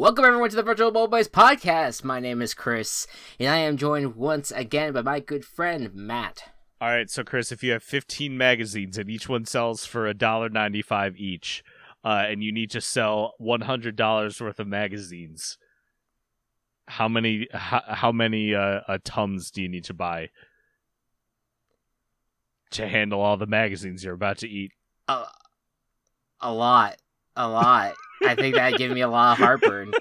Welcome everyone to the Virtual Bowl Boys podcast. My name is Chris, and I am joined once again by my good friend, Matt. All right, so Chris, if you have 15 magazines and each one sells for $1.95 each, and you need to sell $100 worth of magazines, how many Tums do you need to buy to handle all the magazines you're about to eat? A lot. I think that'd give me a lot of heartburn.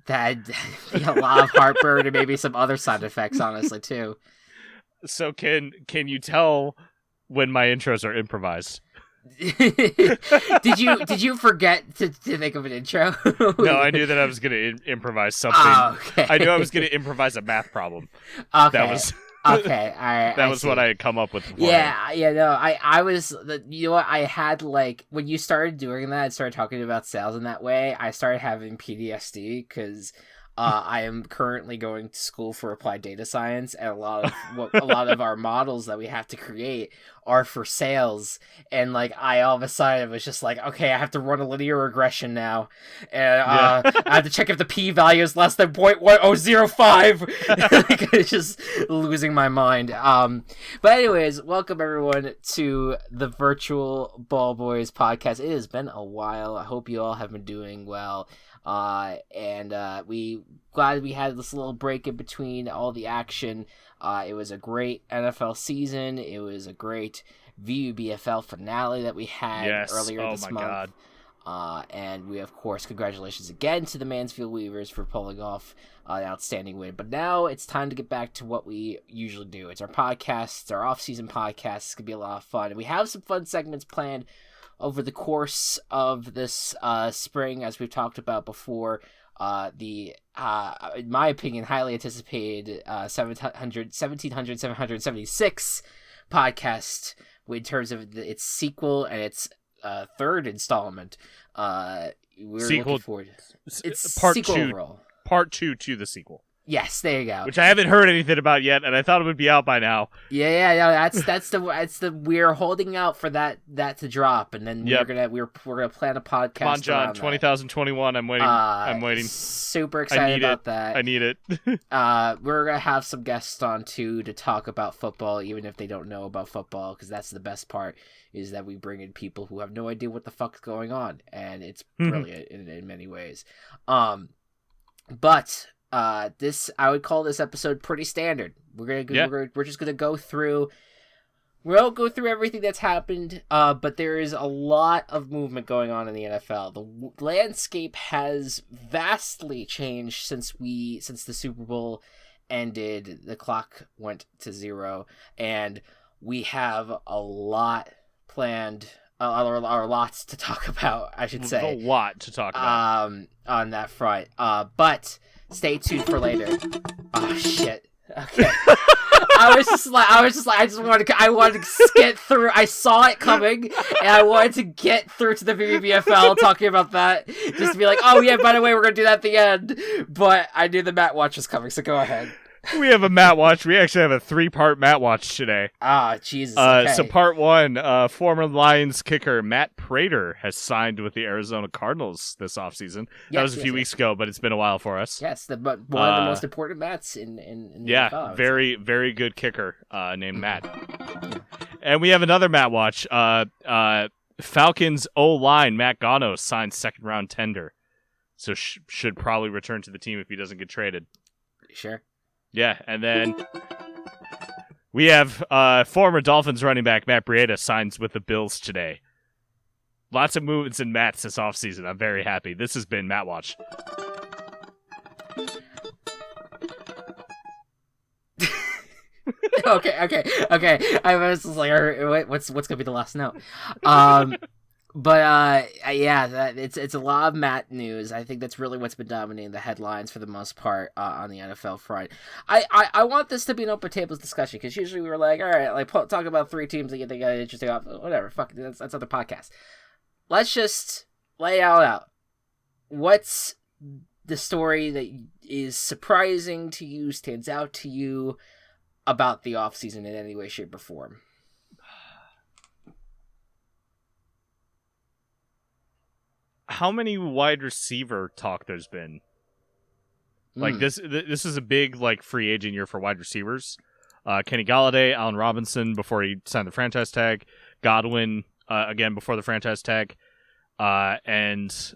That'd be a lot of heartburn and maybe some other side effects, honestly, too. So can you tell when my intros are improvised? Did you forget to think of an intro? No, I knew that I was going to improvise something. Oh, okay. I knew I was going to improvise a math problem. Okay. That was okay. All right. That was what I had come up with before. Yeah. No, I was. You know what? I had when you started doing that, and started talking about sales in that way. I started having PTSD because I am currently going to school for applied data science, and a lot of our models that we have to create are for sales. And I all of a sudden was just like, okay, I have to run a linear regression now, and I have to check if the p-value is less than 0.1005. It's just losing my mind. But anyways, welcome everyone to the Virtual Ball Boys podcast. It has been a while. I hope you all have been doing well. We glad we had this little break in between all the action. It was a great NFL season. It was a great VBBFL finale that we had earlier this month. God. And we, of course, congratulations again to the Mansfield Weavers for pulling off an outstanding win. But now it's time to get back to what we usually do. It's our podcast. It's our off-season podcast. It's going to be a lot of fun. And we have some fun segments planned over the course of this spring, as we've talked about before. In my opinion, highly anticipated 776 podcast in terms of its sequel and its third installment. We're looking forward. It's part sequel two, overall. Part 2 to the sequel. Yes, there you go. Which I haven't heard anything about yet, and I thought it would be out by now. Yeah. We're holding out for that to drop, and then we're gonna plan a podcast. Come on, John, 2021. I'm waiting. I'm waiting. Super excited about that. I need it. We're gonna have some guests on too to talk about football, even if they don't know about football, because that's the best part. Is that we bring in people who have no idea what the fuck's going on, and it's brilliant in many ways. But I would call this episode pretty standard. We're just gonna go through. We'll go through everything that's happened. But there is a lot of movement going on in the NFL. The landscape has vastly changed since the Super Bowl ended. The clock went to zero, and we have a lot planned. Or lots to talk about, I should say. A lot to talk about. On that front. But stay tuned for later. Oh shit. Okay. I wanted to get through. I saw it coming, and I wanted to get through to the VBBFL talking about that. Just to be like, oh yeah, by the way, we're gonna do that at the end. But I knew the Matt Watch was coming, so go ahead. We have a Matt Watch. We actually have a 3-part Matt Watch today. Ah, Jesus. Okay. So part 1, former Lions kicker Matt Prater has signed with the Arizona Cardinals this offseason. That was a few weeks ago, but it's been a while for us. Yes, one of the most important Matts in the NFL. Very, very good kicker named Matt. And we have another Matt Watch. Falcons O-line Matt Gano signed second-round tender. So should probably return to the team if he doesn't get traded. Sure. Yeah, and then we have former Dolphins running back Matt Breida signs with the Bills today. Lots of movements in Matts this offseason. I'm very happy. This has been Matt Watch. Okay. I was just like, what's gonna be the last note? But it's a lot of Matt news. I think that's really what's been dominating the headlines for the most part on the NFL front. I want this to be an open tables discussion, because usually we were like, all right, talk about 3 teams that they got interesting off. Whatever, fuck it, that's other podcast. Let's just lay it all out. What's the story that is surprising to you, stands out to you about the offseason in any way, shape, or form? how many wide receiver talk there's been. Like this is a big like free agent year for wide receivers. Kenny Golladay, Allen Robinson before he signed the franchise tag, Godwin again before the franchise tag, and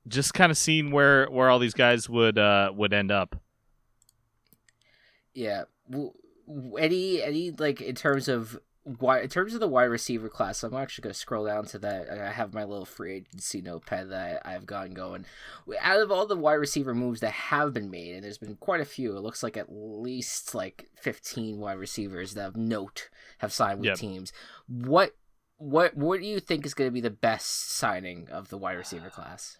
just kind of seeing where all these guys would end up. Yeah, any like in terms of the wide receiver class, I'm actually going to scroll down to that. I have my little free agency notepad that I've gotten going. Out of all the wide receiver moves that have been made, and there's been quite a few, it looks like at least like 15 wide receivers that have signed with teams. What do you think is going to be the best signing of the wide receiver class?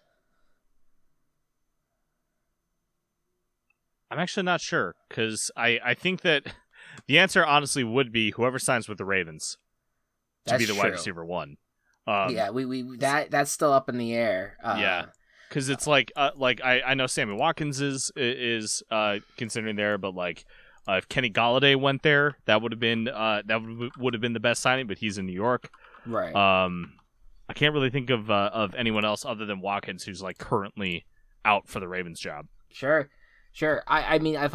I'm actually not sure, because I think that the answer honestly would be whoever signs with the Ravens to be the wide receiver one. Yeah, that's still up in the air. Yeah, because it's like I know Sammy Watkins is considering there, but like if Kenny Golladay went there, that would have been the best signing. But he's in New York, right? I can't really think of anyone else other than Watkins who's like currently out for the Ravens job. Sure. I mean, I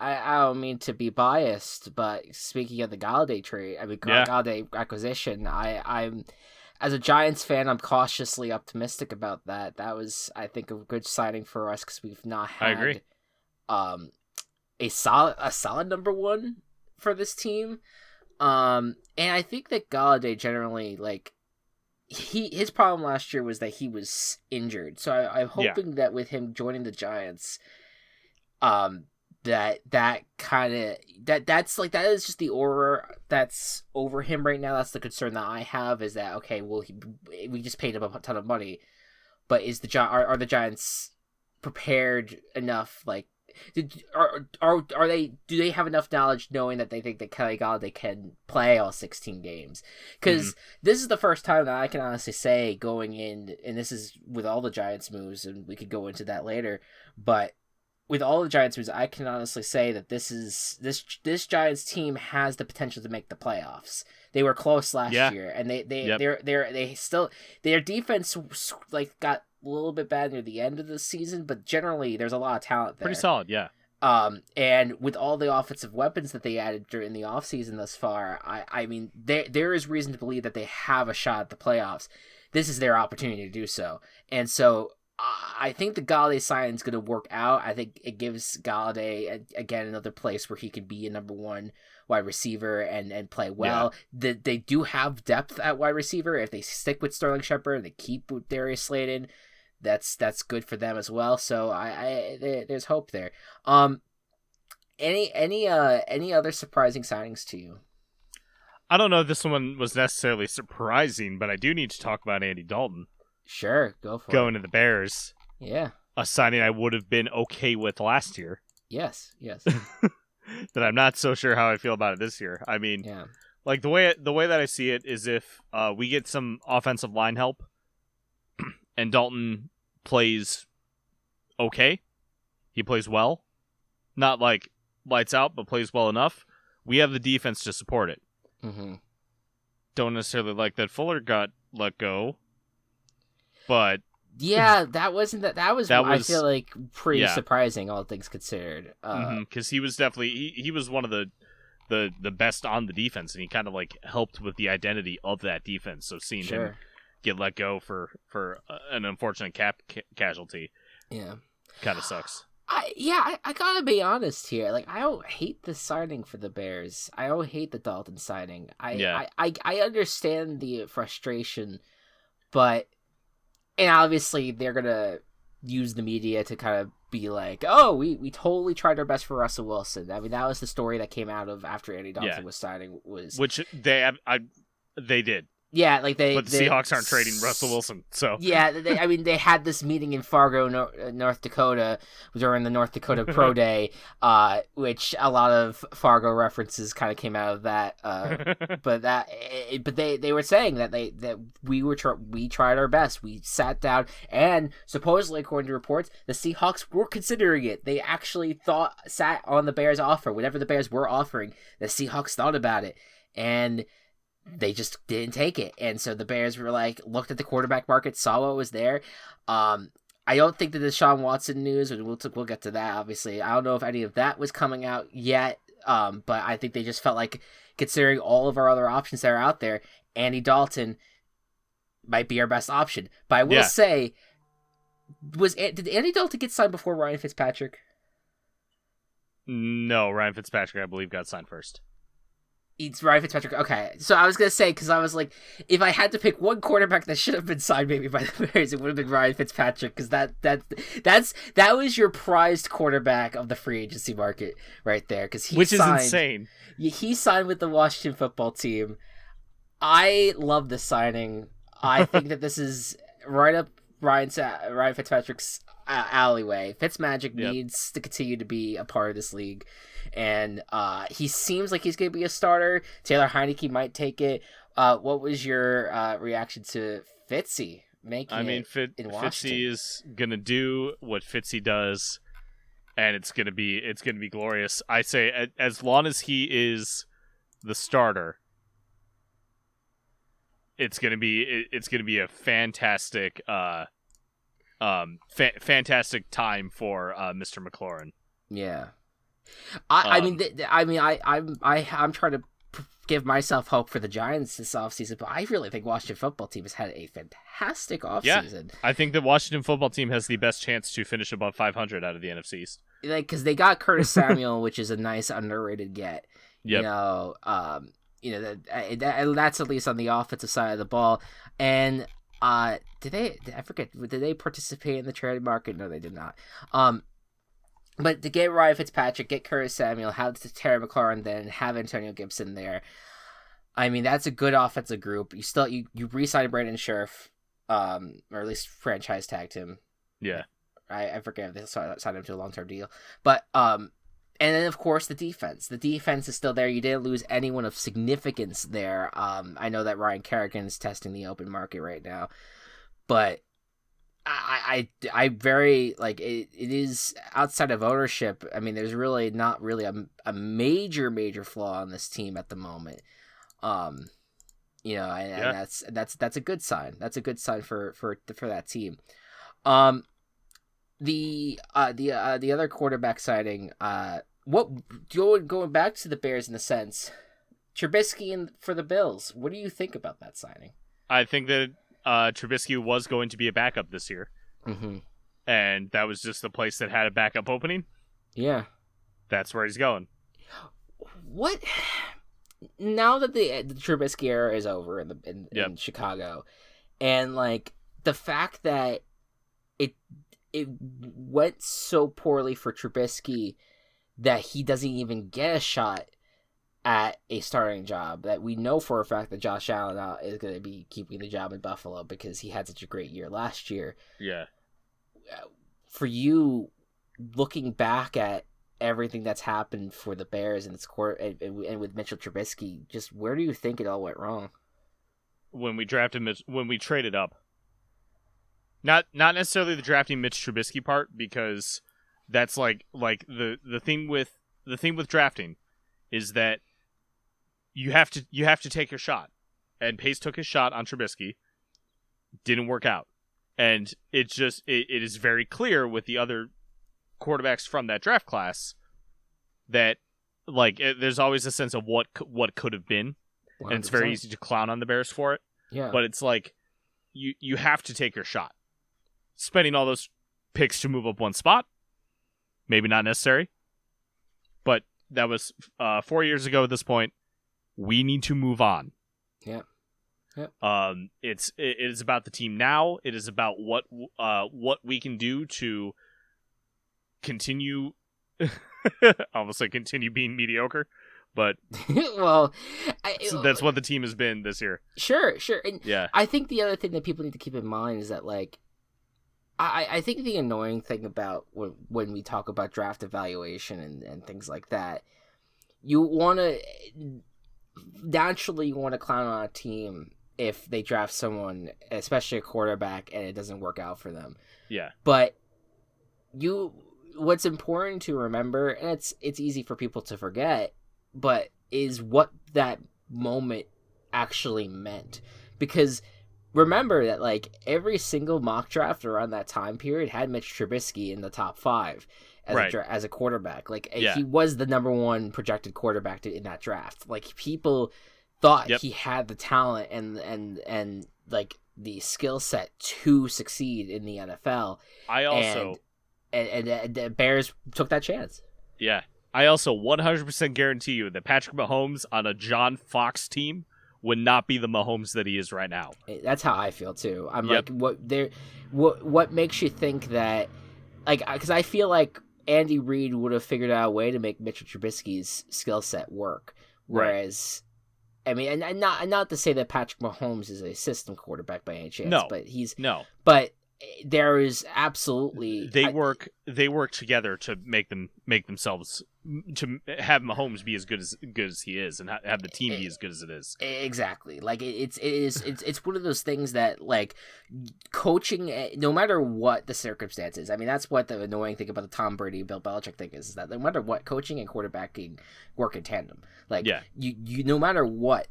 don't mean to be biased, but speaking of the Galladay trade, Galladay acquisition, I'm as a Giants fan, I'm cautiously optimistic about that. That was, I think, a good signing for us because we've not had, I agree, a solid number one for this team, and I think that Galladay generally like. His problem last year was that he was injured. So I'm hoping that with him joining the Giants, that is just the aura that's over him right now. That's the concern that I have is that, okay, well, we just paid him a ton of money, but are the Giants prepared enough? Like, do they have enough knowledge knowing that they think that Kenny Golladay can play all 16 games? Because this is the first time that I can honestly say going in, and this is with all the Giants moves, and we could go into that later, but with all the Giants moves, I can honestly say that this Giants team has the potential to make the playoffs. They were close last year, and their defense like got a little bit bad near the end of the season, but generally there's a lot of talent there. Pretty solid, yeah. And with all the offensive weapons that they added during the offseason thus far, I mean, there is reason to believe that they have a shot at the playoffs. This is their opportunity to do so. And so I think the Galladay signing is going to work out. I think it gives Galladay, again, another place where he can be a number one wide receiver and play well. Yeah. They do have depth at wide receiver. If they stick with Sterling Shepard and they keep with Darius Slayton, that's good for them as well. So there's hope there. Any other surprising signings to you? I don't know if this one was necessarily surprising, but I do need to talk about Andy Dalton. Sure, go for it. Going to the Bears. Yeah. A signing I would have been okay with last year. Yes. That I'm not so sure how I feel about it this year. I mean, like the way that I see it is if we get some offensive line help and Dalton plays okay, he plays well, not like lights out, but plays well enough, we have the defense to support it. Mm-hmm. Don't necessarily like that Fuller got let go, but yeah, that was I feel like pretty surprising, all things considered. Because he was definitely he was one of the best on the defense, and he kind of like helped with the identity of that defense. So seeing him get let go for an unfortunate cap casualty, kind of sucks. I gotta be honest here. Like, I don't hate the signing for the Bears. I don't hate the Dalton signing. I understand the frustration, but. And obviously, they're going to use the media to kind of be like, oh, we totally tried our best for Russell Wilson. I mean, that was the story that came out of after Andy Dalton was signing. Which they did. Yeah, like but the Seahawks aren't trading Russell Wilson, so yeah. They had this meeting in Fargo, North Dakota, during the North Dakota Pro Day, which a lot of Fargo references kind of came out of that. But they were saying that we tried our best. We sat down, and supposedly, according to reports, the Seahawks were considering it. They actually sat on the Bears' offer, whatever the Bears were offering. The Seahawks thought about it, and they just didn't take it. And so the Bears were like, looked at the quarterback market, saw what was there. I don't think that the Deshaun Watson news, and we'll get to that, obviously. I don't know if any of that was coming out yet, but I think they just felt like, considering all of our other options that are out there, Andy Dalton might be our best option. But I will say, did Andy Dalton get signed before Ryan Fitzpatrick? No, Ryan Fitzpatrick, I believe, got signed first. It's Ryan Fitzpatrick. Okay, so I was gonna say, because I was like, if I had to pick one quarterback that should have been signed maybe by the Bears, it would have been Ryan Fitzpatrick, because that was your prized quarterback of the free agency market right there. Which is insane. He signed with the Washington Football Team. I love this signing. I think that this is right up Ryan Fitzpatrick's alleyway. Fitzmagic needs to continue to be a part of this league. And he seems like he's going to be a starter. Taylor Heineke might take it. What was your reaction to Fitzy making it in Washington? Fitzy is going to do what Fitzy does, and it's going to be glorious. I say, as long as he is the starter, it's going to be a fantastic fantastic time for Mr. McLaurin. Yeah. I'm trying to give myself hope for the Giants this offseason, but I really think Washington Football Team has had a fantastic offseason. Yeah, I think the Washington Football Team has the best chance to finish above 500 out of the NFC East. Because they got Curtis Samuel, which is a nice underrated get. Yep. That's at least on the offensive side of the ball. And did they participate in the trade market? No, they did not. But to get Ryan Fitzpatrick, get Curtis Samuel, have Terry McLaurin, then have Antonio Gibson there. I mean, that's a good offensive group. You re-signed Brandon Scherf, or at least franchise tagged him. Yeah. I forget if they signed him to a long-term deal. But and then of course the defense. The defense is still there. You didn't lose anyone of significance there. I know that Ryan Kerrigan is testing the open market right now, but I very like it is outside of ownership. I mean, there's really not really a major flaw on this team at the moment. And that's a good sign. That's a good sign for that team. The other quarterback signing, going back to the Bears in a sense, Trubisky for the Bills. What do you think about that signing? I think that Trubisky was going to be a backup this year. Mm-hmm. And that was just the place that had a backup opening. Yeah. That's where he's going. What? Now that the Trubisky era is over in Chicago, and like the fact that it went so poorly for Trubisky that he doesn't even get a shot at a starting job, that we know for a fact that Josh Allen is going to be keeping the job in Buffalo because he had such a great year last year. Yeah. For you, looking back at everything that's happened for the Bears and its court and with Mitchell Trubisky, just where do you think it all went wrong? When we traded up. Not necessarily the drafting Mitch Trubisky part, because that's like the thing with drafting is that you have to take your shot. And Pace took his shot on Trubisky. Didn't work out. And it is very clear with the other quarterbacks from that draft class that there's always a sense of what could have been. 100%. And it's very easy to clown on the Bears for it. Yeah. But it's like you have to take your shot. Spending all those picks to move up one spot, maybe not necessary. But that was 4 years ago at this point. We need to move on. Yeah. Yep. It is about the team now. It is about what we can do to continue. I almost say continue being mediocre, but well, that's what the team has been this year. Sure, and yeah. I think the other thing that people need to keep in mind is that I think the annoying thing about when we talk about draft evaluation and things like that, you want to naturally clown on a team if they draft someone, especially a quarterback, and it doesn't work out for them. Yeah. But what's important to remember, and it's easy for people to forget, but is what that moment actually meant. Because remember that, like, every single mock draft around that time period had Mitch Trubisky in the top 5 as a quarterback. Like, he was the number 1 projected quarterback in that draft. Like, people thought he had the talent and like the skill set to succeed in the NFL. And the Bears took that chance. Yeah. I also 100% guarantee you that Patrick Mahomes on a John Fox team would not be the Mahomes that he is right now. That's how I feel too. I'm like, what makes you think that? Like, because I feel like Andy Reid would have figured out a way to make Mitchell Trubisky's skill set work. Whereas, I mean, and not to say that Patrick Mahomes is a system quarterback by any chance, but there is absolutely they work together to make themselves to have Mahomes be as good as he is and have the team be as good as it is. Exactly. Like it's one of those things that, like, coaching, no matter what the circumstances. I mean, that's what the annoying thing about the Tom Brady Bill Belichick thing is that no matter what, coaching and quarterbacking work in tandem. Like you no matter what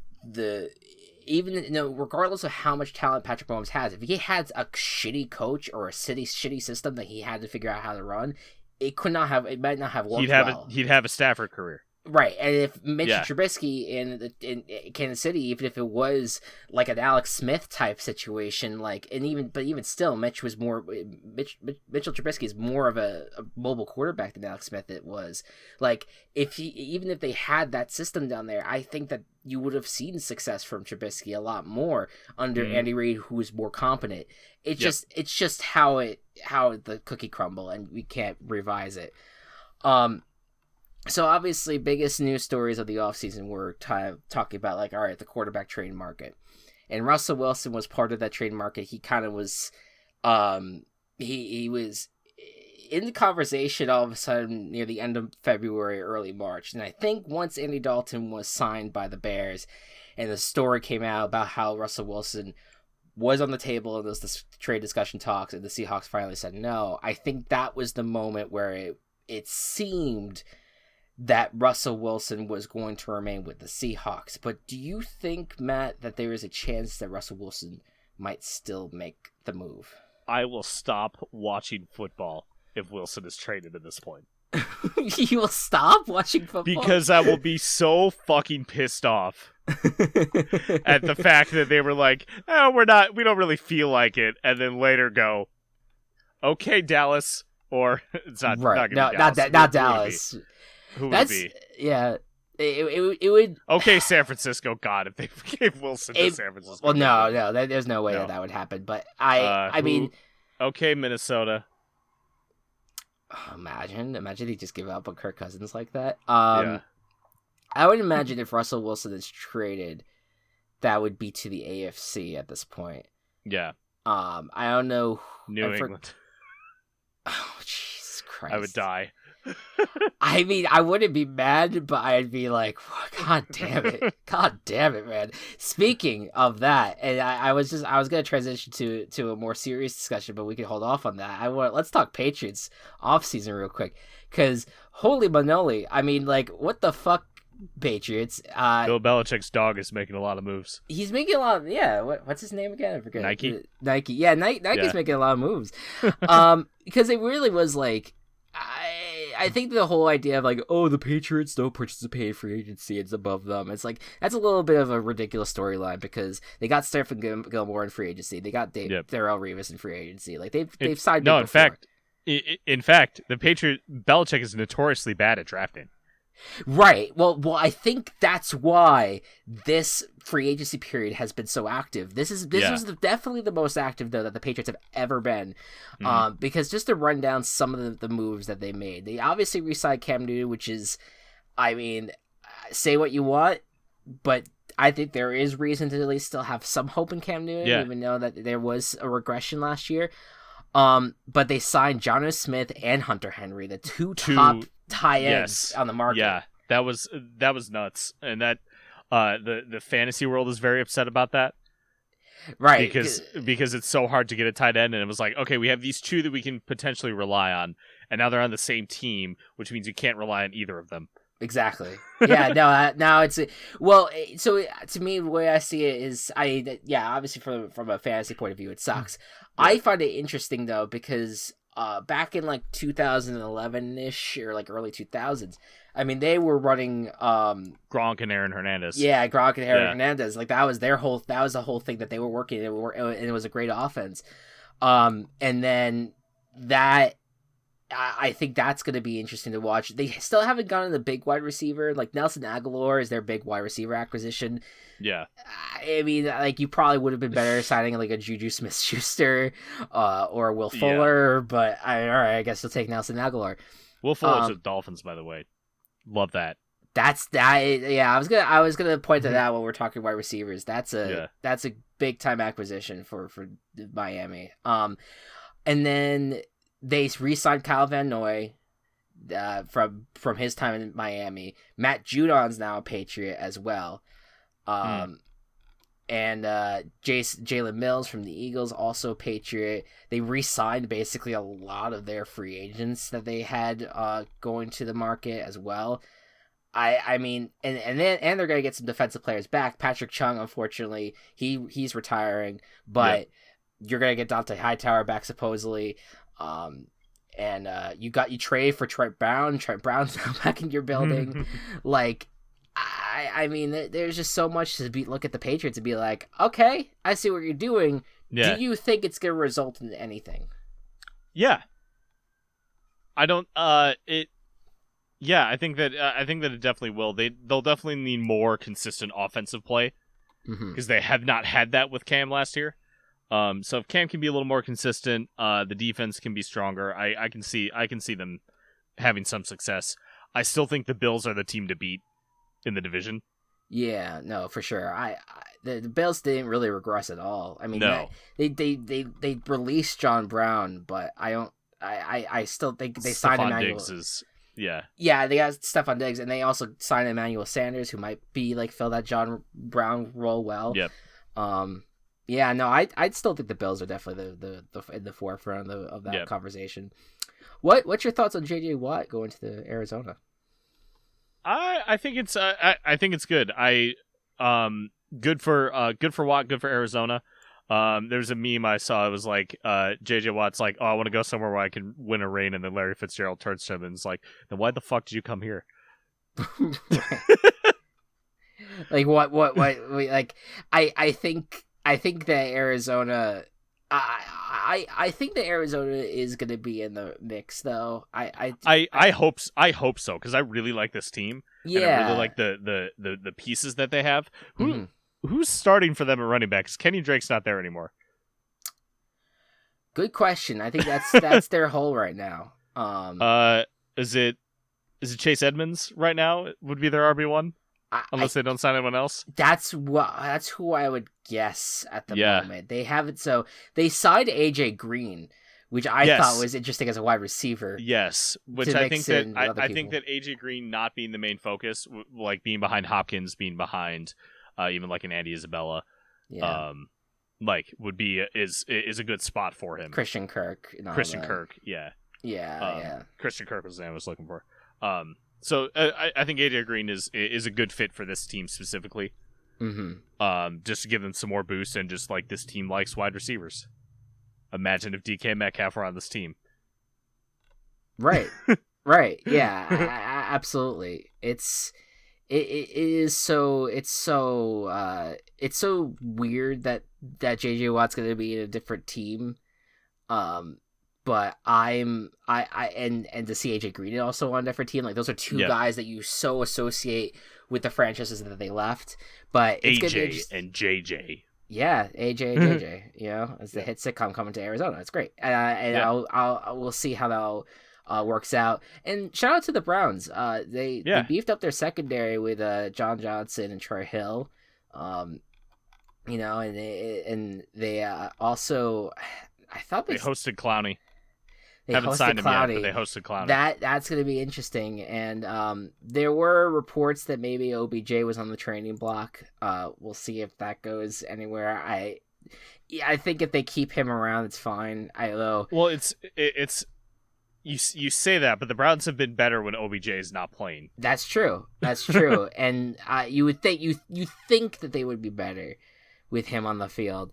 regardless of how much talent Patrick Mahomes has, if he had a shitty coach or a shitty system that he had to figure out how to run, it might not have worked well. He'd have a Stafford career. Right, and if Mitch Trubisky in Kansas City, even if it was like an Alex Smith type situation, like, even still, Mitchell Trubisky is more of a mobile quarterback than Alex Smith it was. Like, even if they had that system down there, I think that you would have seen success from Trubisky a lot more under Andy Reid, who is more competent. It's just how the cookie crumble, and we can't revise it. So obviously, biggest news stories of the offseason were talking about, like, all right, the quarterback trade market. And Russell Wilson was part of that trade market. He kind of was, he was in the conversation all of a sudden near the end of February, early March. And I think once Andy Dalton was signed by the Bears and the story came out about how Russell Wilson was on the table and those trade discussion talks and the Seahawks finally said no, I think that was the moment where it seemed that Russell Wilson was going to remain with the Seahawks. But do you think, Matt, that there is a chance that Russell Wilson might still make the move? I will stop watching football if Wilson is traded at this point. You will stop watching football? Because I will be so fucking pissed off at the fact that they were like, oh, we don't really feel like it. And then later go, okay, Dallas. Or it's not, right. not Dallas. Who would it be? Yeah, it would. Okay, San Francisco. God, if they gave Wilson to San Francisco. Well, no, there's no way that would happen. But I mean, okay, Minnesota. Imagine he just gave up on Kirk Cousins like that. I would imagine if Russell Wilson is traded, that would be to the AFC at this point. Yeah. I don't know. New England. Oh, Jesus Christ! I would die. I mean, I wouldn't be mad, but I'd be like, God damn it, man. Speaking of that, and I was going to transition to a more serious discussion, but we can hold off on that. Let's talk Patriots offseason real quick, because holy manoli, I mean, like, what the fuck, Patriots? Bill Belichick's dog is making a lot of moves. He's making a lot of, what's his name again? I forget. Nike. Yeah, Nike's making a lot of moves. Because it really was like, I think the whole idea of, like, oh, the Patriots don't participate in free agency, it's above them. It's like, that's a little bit of a ridiculous storyline because they got Stephon Gilmore in free agency. They got Darrelle Revis in free agency. Like, they've signed no, in fact, the Belichick is notoriously bad at drafting. Right. Well, I think that's why this free agency period has been so active. This was definitely the most active, though, that the Patriots have ever been. Because just to run down some of the moves that they made, they obviously re-signed Cam Newton, which is, I mean, say what you want, but I think there is reason to at least still have some hope in Cam Newton, even though that there was a regression last year. But they signed Jonnu Smith and Hunter Henry, the two top tight ends on the market. Yeah, that was nuts, and that the fantasy world is very upset about that, right? Because it's so hard to get a tight end, and it was like, okay, we have these two that we can potentially rely on, and now they're on the same team, which means you can't rely on either of them. Exactly. Yeah. No. Now it's well. So to me, the way I see it is, obviously from a fantasy point of view, it sucks. Yeah. I find it interesting though because back in like 2011 ish or like early 2000s, I mean they were running Gronk and Aaron Hernandez. Yeah, Gronk and Aaron Hernandez. Like that was the whole thing that they were working, and it was a great offense. And then that. I think that's going to be interesting to watch. They still haven't gotten the big wide receiver. Like Nelson Aguilar is their big wide receiver acquisition. Yeah. I mean, like you probably would have been better signing like a Juju Smith-Schuster or Will Fuller, but all right, I guess you'll take Nelson Aguilar. Will Fuller's with Dolphins, by the way. Love that. That's that. Yeah, I was gonna point to that when we're talking wide receivers. That's a big time acquisition for Miami. And then they re-signed Kyle Van Noy from his time in Miami. Matt Judon's now a Patriot as well. And Jalen Mills from the Eagles, also a Patriot. They re-signed basically a lot of their free agents that they had going to the market as well. I mean, and they're gonna get some defensive players back. Patrick Chung, unfortunately, he's retiring, but you're gonna get Dante Hightower back supposedly. And you trade for Trent Brown. Trent Brown's now back in your building. Like, I mean, there's just so much to look at the Patriots and be like, okay, I see what you're doing. Yeah. Do you think it's gonna result in anything? Yeah. I don't. Yeah, I think that it definitely will. They'll definitely need more consistent offensive play because they have not had that with Cam last year. So if Cam can be a little more consistent, the defense can be stronger. I can see them having some success. I still think the Bills are the team to beat in the division. Yeah, no, for sure. The Bills didn't really regress at all. I mean, no. They released John Brown, but I still think they signed Emmanuel. Yeah, they got Stephon Diggs, and they also signed Emmanuel Sanders, who might be like fill that John Brown role well. Yep. Yeah, no, I'd still think the Bills are definitely the in the forefront of that conversation. What's your thoughts on J.J. Watt going to Arizona? I think it's good. Good for Watt, good for Arizona. There's a meme I saw. It was like J.J. Watt's like, oh, I want to go somewhere where I can win a ring, and then Larry Fitzgerald turns to him and is like, then why the fuck did you come here? Like what like I think that Arizona I think that Arizona is going to be in the mix though. I hope so because I really like this team. Yeah. And I really like the pieces that they have. Who's starting for them at running back? Because Kenny Drake's not there anymore. Good question. I think that's their hole right now. Is it Chase Edmonds right now? Would be their RB1? Unless they don't sign anyone else. That's who I would guess at the moment. They haven't. So they signed AJ Green, which I thought was interesting as a wide receiver. Yes, which I think that I think that AJ Green not being the main focus, like being behind Hopkins, being behind even like an Andy Isabella, like would be is a good spot for him. Christian Kirk, yeah. Yeah. Christian Kirk was the name I was looking for. So I think AJ Green is a good fit for this team specifically. Just to give them some more boost, and just like this team likes wide receivers. Imagine if DK Metcalf were on this team. Right. Right. Yeah. Absolutely. It is so weird that JJ Watt's going to be in a different team. But and to see AJ Green also on a different team, like those are two guys that you so associate with the franchises that they left. But it's AJ and JJ. Yeah, AJ and JJ. You know, as the hit sitcom coming to Arizona, it's great. We'll see how that works out. And shout out to the Browns. They beefed up their secondary with John Johnson and Troy Hill. You know, and they also, I thought they hosted Clowney. They haven't signed him yet, but they hosted Clowney. That's going to be interesting. And there were reports that maybe OBJ was on the training block. We'll see if that goes anywhere. I think if they keep him around, it's fine. Well, it's You say that, but the Browns have been better when OBJ is not playing. That's true. And you would think you think that they would be better with him on the field,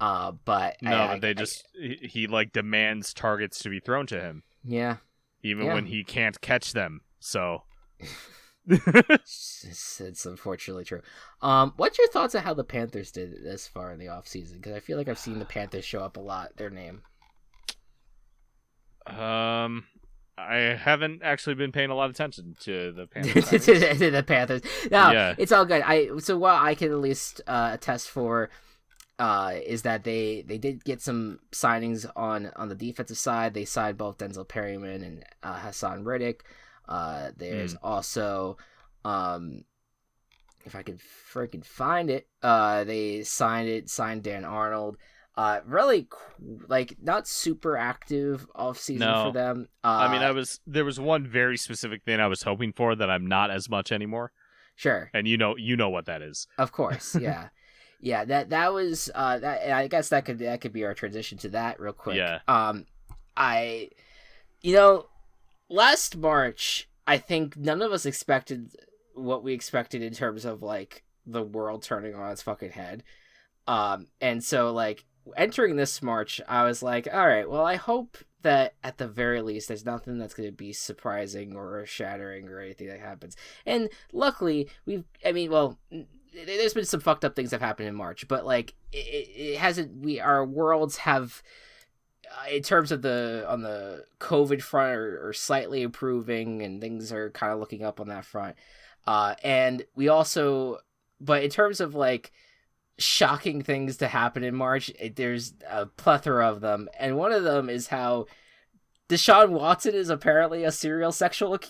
but he like demands targets to be thrown to him. Yeah, even when he can't catch them. So it's unfortunately true. What's your thoughts on how the Panthers did this far in the offseason? Because I feel like I've seen the Panthers show up a lot. Their name. I haven't actually been paying a lot of attention to the Panthers. to the Panthers. No, It's all good. So what I can at least attest for is that they did get some signings on the defensive side. They signed both Denzel Perryman and Hassan Reddick. There's also, if I could freaking find it, they signed Dan Arnold. Really, like, not super active offseason for them. I mean, there was one very specific thing I was hoping for that I'm not as much anymore. Sure. And you know what that is. Of course, yeah. Yeah, that was that. I guess that could be our transition to that real quick. Yeah. Last March, I think none of us expected what we expected in terms of like the world turning on its fucking head. And so like entering this March, I was like, all right, well, I hope that at the very least there's nothing that's going to be surprising or shattering or anything that happens. And luckily, there's been some fucked up things that have happened in March, but like it hasn't. Our worlds have, in terms of on the COVID front, are slightly improving, and things are kind of looking up on that front. And we also, but in terms of like shocking things to happen in March, there's a plethora of them, and one of them is how Deshaun Watson is apparently a serial sexual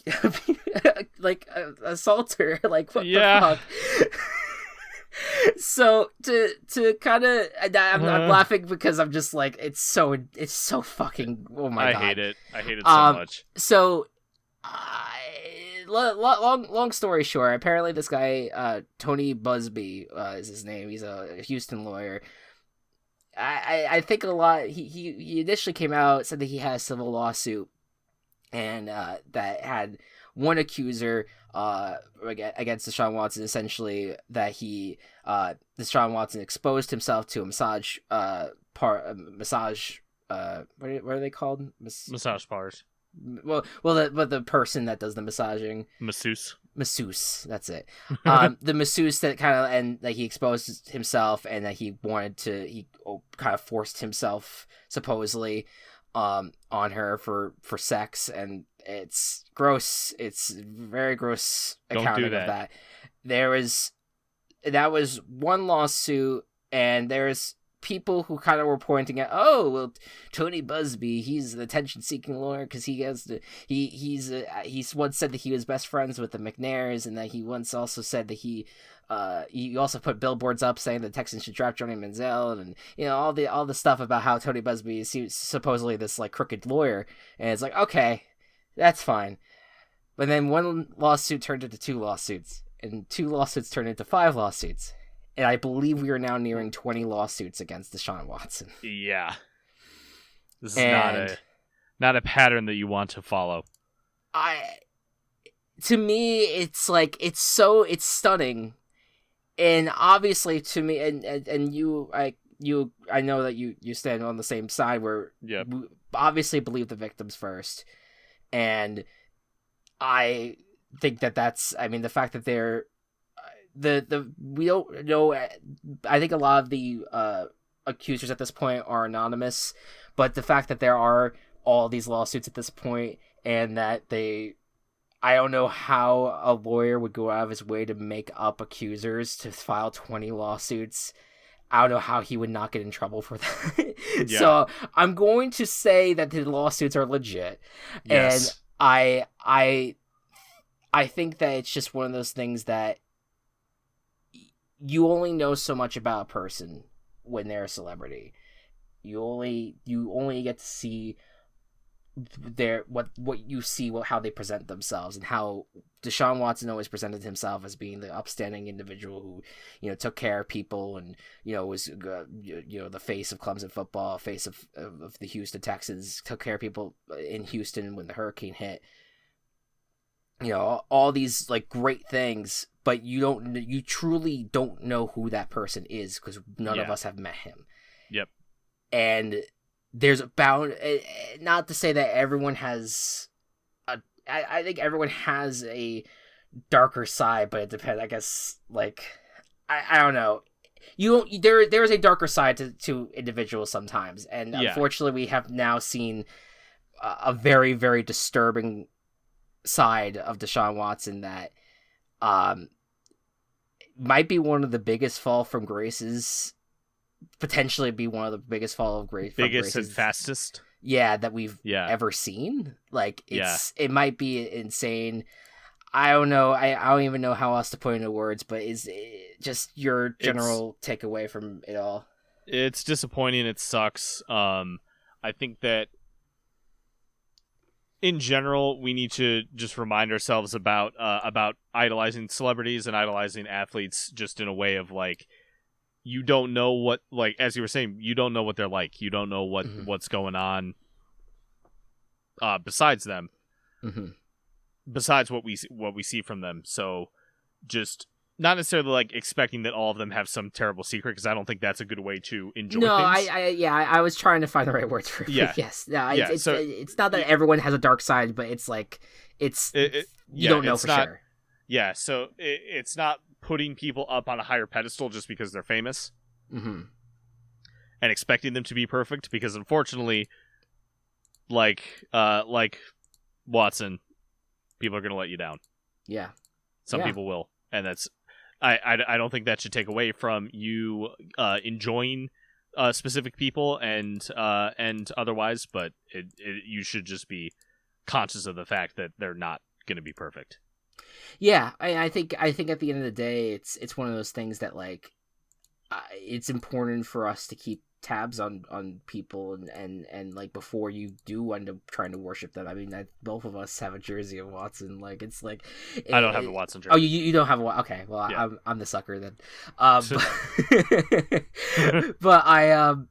like assaulter. Like, what the fuck? So to kind of, I'm laughing because I'm just like, it's so fucking, oh my God. I hate it so much. So long story short, apparently this guy, Tony Busby, is his name. He's a Houston lawyer. I think a lot, he initially came out, said that he had a civil lawsuit, and that had one accuser against Deshaun Watson, essentially that Deshaun Watson exposed himself to a massage what are they called? Massage parlors. Well, the person that does the massaging, masseuse, that's it. The masseuse that kind of, and like he exposed himself, and that he kind of forced himself supposedly on her for sex, and it's gross. It's very gross accounting of that. That was one lawsuit, and there's people who kind of were pointing at, oh, well, Tony Busby, he's an attention-seeking lawyer because he's once said that he was best friends with the McNairs, and that he once also said that he also put billboards up saying the Texans should draft Johnny Manziel, and all the stuff about how Tony Busby is supposedly this like crooked lawyer, and it's like, okay, that's fine, but then one lawsuit turned into two lawsuits, and two lawsuits turned into 5 lawsuits. And I believe we are now nearing 20 lawsuits against Deshaun Watson. Yeah. This is not a pattern that you want to follow. To me, it's like, it's stunning. And obviously to me, and you, I know that you stand on the same side where we obviously believe the victims first. And I think that's, I mean, the fact that they're, we don't know. I think a lot of the accusers at this point are anonymous, but the fact that there are all these lawsuits at this point, and that I don't know how a lawyer would go out of his way to make up accusers to file 20 lawsuits. I don't know how he would not get in trouble for that. Yeah. So I'm going to say that the lawsuits are legit. Yes. And I think that it's just one of those things that you only know so much about a person when they're a celebrity. You only get to see what you see, how they present themselves, and how Deshaun Watson always presented himself as being the upstanding individual who, took care of people and, was, the face of Clemson football, face of the Houston Texans, took care of people in Houston when the hurricane hit. All these like great things, but you truly don't know who that person is because none of us have met him. Yep. And there's not to say that everyone has I think everyone has a darker side, but it depends. I guess, like, I don't know. There is a darker side to individuals sometimes, and unfortunately, we have now seen a very, very disturbing side of Deshaun Watson that might be one of the biggest fall from graces. Potentially be one of the biggest fall of grace. Biggest and fastest. Yeah, that we've ever seen. Like, it might be insane. I don't know. I don't even know how else to put into words, but is just your general takeaway from it all? It's disappointing. It sucks. I think that in general, we need to just remind ourselves about idolizing celebrities and idolizing athletes just in a way of, like, you don't know what, like, as you were saying, you don't know what they're like. You don't know what's going on besides them. Mm-hmm. Besides what we see from them. So just not necessarily like expecting that all of them have some terrible secret, because I don't think that's a good way to enjoy things. I was trying to find the right words for it. Yeah. Yes. No, it's not that everyone has a dark side, but it's like you don't know for sure. Yeah, so it's not putting people up on a higher pedestal just because they're famous. Mm-hmm. And expecting them to be perfect, because unfortunately, like Watson, people are going to let you down. Yeah. Some people will. And that's, I don't think that should take away from you enjoying specific people and otherwise, but you should just be conscious of the fact that they're not going to be perfect. Yeah, I think at the end of the day, it's one of those things that, like, it's important for us to keep tabs on people and like before you do end up trying to worship them. I mean, both of us have a jersey of Watson. Like, it's like I don't have a Watson jersey. Oh, you don't have one? Okay, well, yeah. I'm the sucker then. But I'm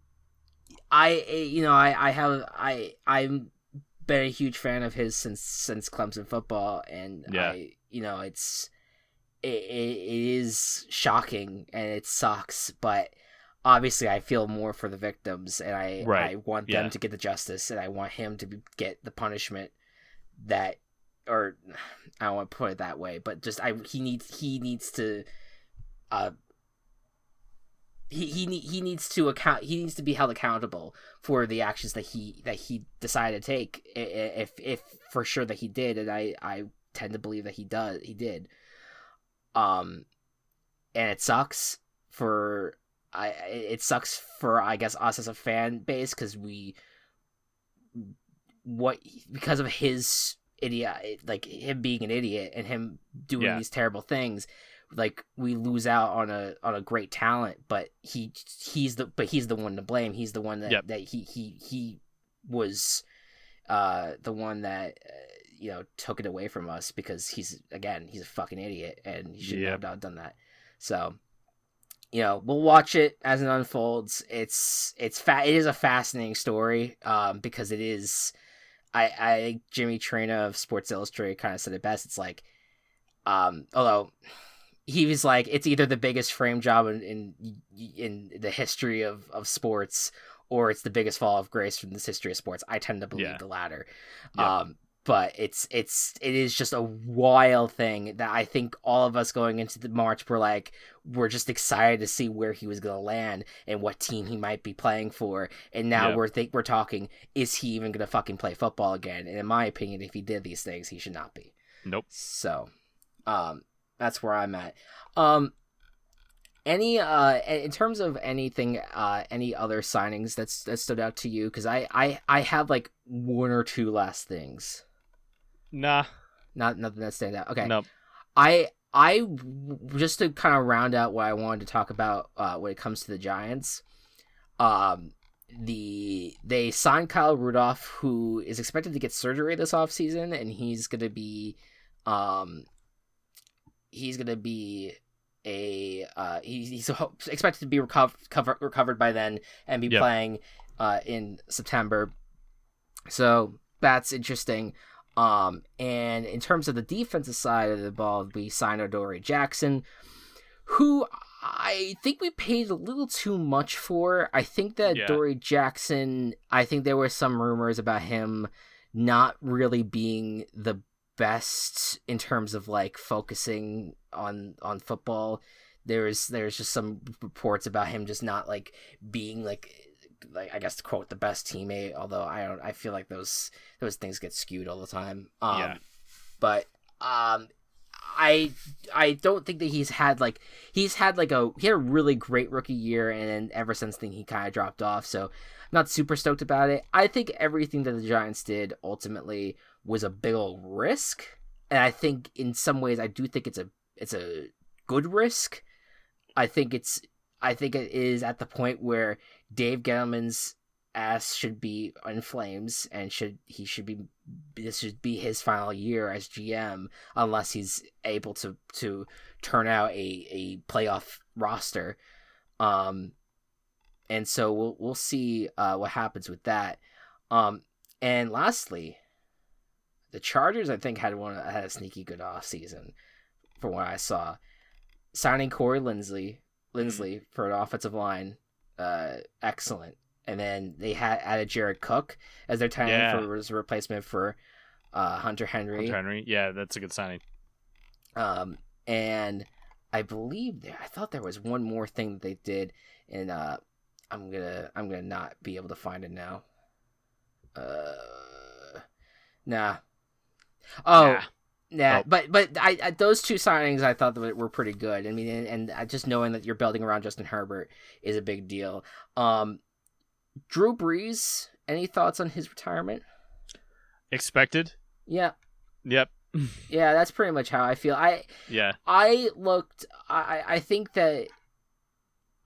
been a huge fan of his since Clemson football, and it is shocking and it sucks, but obviously I feel more for the victims, and I want them to get the justice, and I want him to get the punishment that, or I don't want to put it that way, but just he needs to he needs to be held accountable for the actions that he decided to take, if for sure that he did, and I tend to believe that he did. And it sucks for I guess us as a fan base, because because of his idiot, like him being an idiot and him doing these terrible things, like we lose out on a great talent, but he's the one to blame. He's the one that he was the one that took it away from us, because he's a fucking idiot and he shouldn't have done that. So we'll watch it as it unfolds. It is a fascinating story, because it is. I think Jimmy Traina of Sports Illustrated kind of said it best. It's like, although he was like, it's either the biggest frame job in the history of sports, or it's the biggest fall of grace from this history of sports. I tend to believe the latter. Yeah. But it is just a wild thing that I think all of us going into the March we're just excited to see where he was going to land and what team he might be playing for. And now we're talking, is he even going to fucking play football again? And in my opinion, if he did these things, he should not be. Nope. So, that's where I'm at. Any in terms of anything, any other signings that stood out to you? Because I have like one or two last things. Nah, nothing that stands out. Okay. Nope. I just to kind of round out what I wanted to talk about when it comes to the Giants. they signed Kyle Rudolph, who is expected to get surgery this offseason, and he's gonna be he's expected to be recovered by then and be playing in September. So that's interesting. And in terms of the defensive side of the ball, we signed Adoree Jackson, who I think we paid a little too much for. I think that Adoree Jackson, I think there were some rumors about him not really being the best in terms of like focusing on football. There's just some reports about him just not like being like I guess to quote the best teammate, although I feel like those things get skewed all the time. But I don't think that he had a really great rookie year, and then ever since then he kind of dropped off. So I'm not super stoked about it. I think everything that the Giants did ultimately was a big old risk, and I think in some ways I do think it's a good risk. I think it is at the point where Dave Gettleman's ass should be in flames, and this should be his final year as GM, unless he's able to turn out a playoff roster. And so we'll see what happens with that. And lastly, the Chargers, I think, had a sneaky good offseason from what I saw. Signing Corey Linsley for an offensive line, excellent. And then they had added Jared Cook as their tight end as a replacement for Hunter Henry. Yeah, that's a good signing. And I believe I thought there was one more thing that they did, and I'm gonna not be able to find it now. Nah. Oh. Yeah, but I those two signings I thought that were pretty good. I mean, and just knowing that you're building around Justin Herbert is a big deal. Drew Brees, any thoughts on his retirement? Expected? Yeah. Yep. Yeah, that's pretty much how I feel. I think that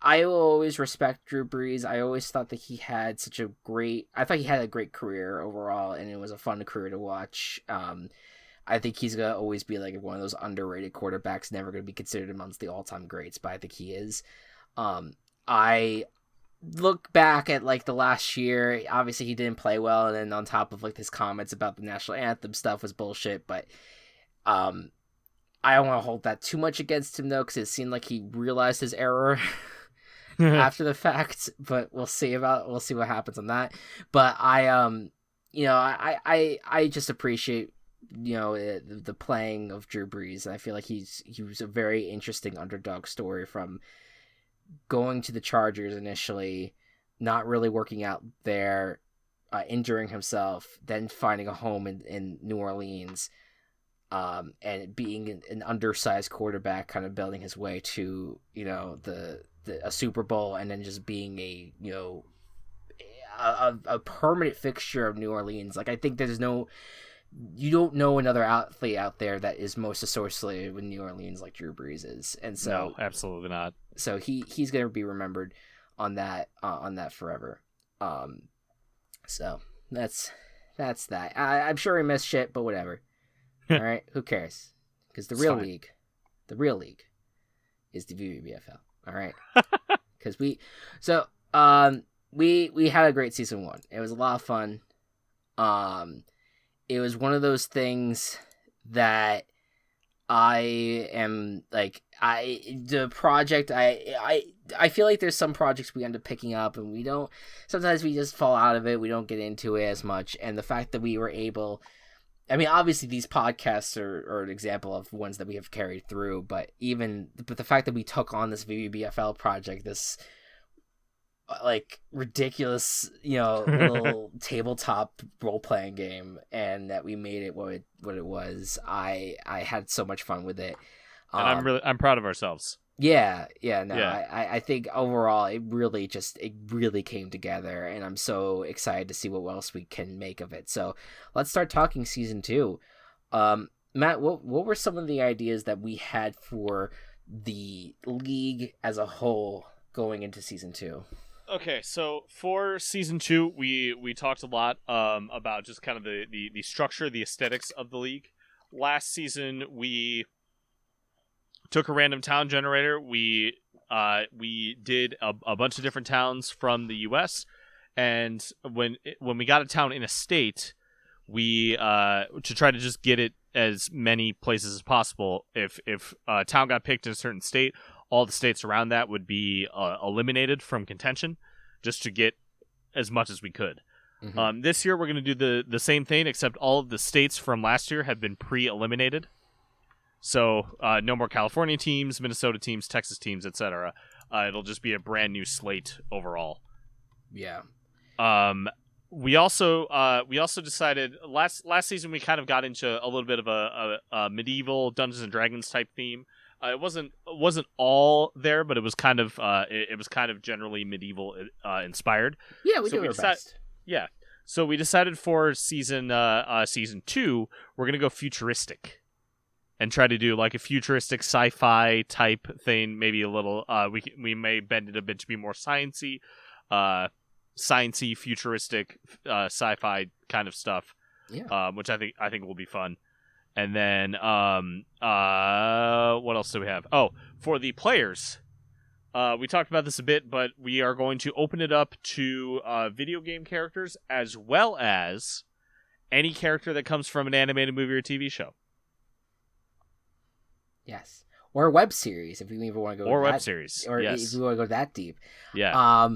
I will always respect Drew Brees. I always thought that he had a great career overall, and it was a fun career to watch. I think he's going to always be like one of those underrated quarterbacks, never going to be considered amongst the all-time greats, but I think he is. I look back at like the last year, obviously he didn't play well, and then on top of like his comments about the national anthem stuff was bullshit, but I don't want to hold that too much against him though, because it seemed like he realized his error after the fact, but we'll see what happens on that. But I just appreciate the playing of Drew Brees. I feel like he was a very interesting underdog story, from going to the Chargers initially, not really working out there, injuring himself, then finding a home in New Orleans, and being an undersized quarterback, kind of building his way to a Super Bowl, and then just being a permanent fixture of New Orleans. Like, I think you don't know another athlete out there that is most associated with New Orleans like Drew Brees is, and so no, absolutely not. So he's gonna be remembered on that forever. So that's that. I'm sure he missed shit, but whatever. All right, who cares? Because the real league is the VBBFL. All right, because we had a great season 1. It was a lot of fun. It was one of those things that I am like, I feel like there's some projects we end up picking up and sometimes we just fall out of it. We don't get into it as much. And the fact that we were able, I mean, obviously these podcasts are an example of ones that we have carried through, but the fact that we took on this VBBFL project, this like ridiculous, little tabletop role-playing game, and that we made it what it was. I had so much fun with it. And I'm proud of ourselves. I think overall it really came together, and I'm so excited to see what else we can make of it. So let's start talking season 2. Matt, what were some of the ideas that we had for the league as a whole going into season 2? Okay, so for season 2, we talked a lot about just kind of the structure, the aesthetics of the league. Last season, we took a random town generator. We did a bunch of different towns from the U.S., and when we got a town in a state, we to try to just get it as many places as possible. If a town got picked in a certain state, all the states around that would be eliminated from contention, just to get as much as we could. Mm-hmm. This year, we're going to do the same thing, except all of the states from last year have been pre-eliminated. So no more California teams, Minnesota teams, Texas teams, etc. It'll just be a brand new slate overall. Yeah. We also decided last season we kind of got into a little bit of a medieval Dungeons and Dragons type theme. It wasn't all there, but it was kind of generally medieval inspired. Yeah, we do our best. Yeah, so we decided for season 2 we're gonna go futuristic, and try to do like a futuristic sci-fi type thing. Maybe a little. We may bend it a bit to be more sciencey, futuristic, sci-fi kind of stuff. Yeah. Which I think will be fun. And then, what else do we have? Oh, for the players, we talked about this a bit, but we are going to open it up to video game characters as well as any character that comes from an animated movie or TV show. Yes, or a web series if we even want to go. Or web series, or yes. if we want to go that deep. Yeah.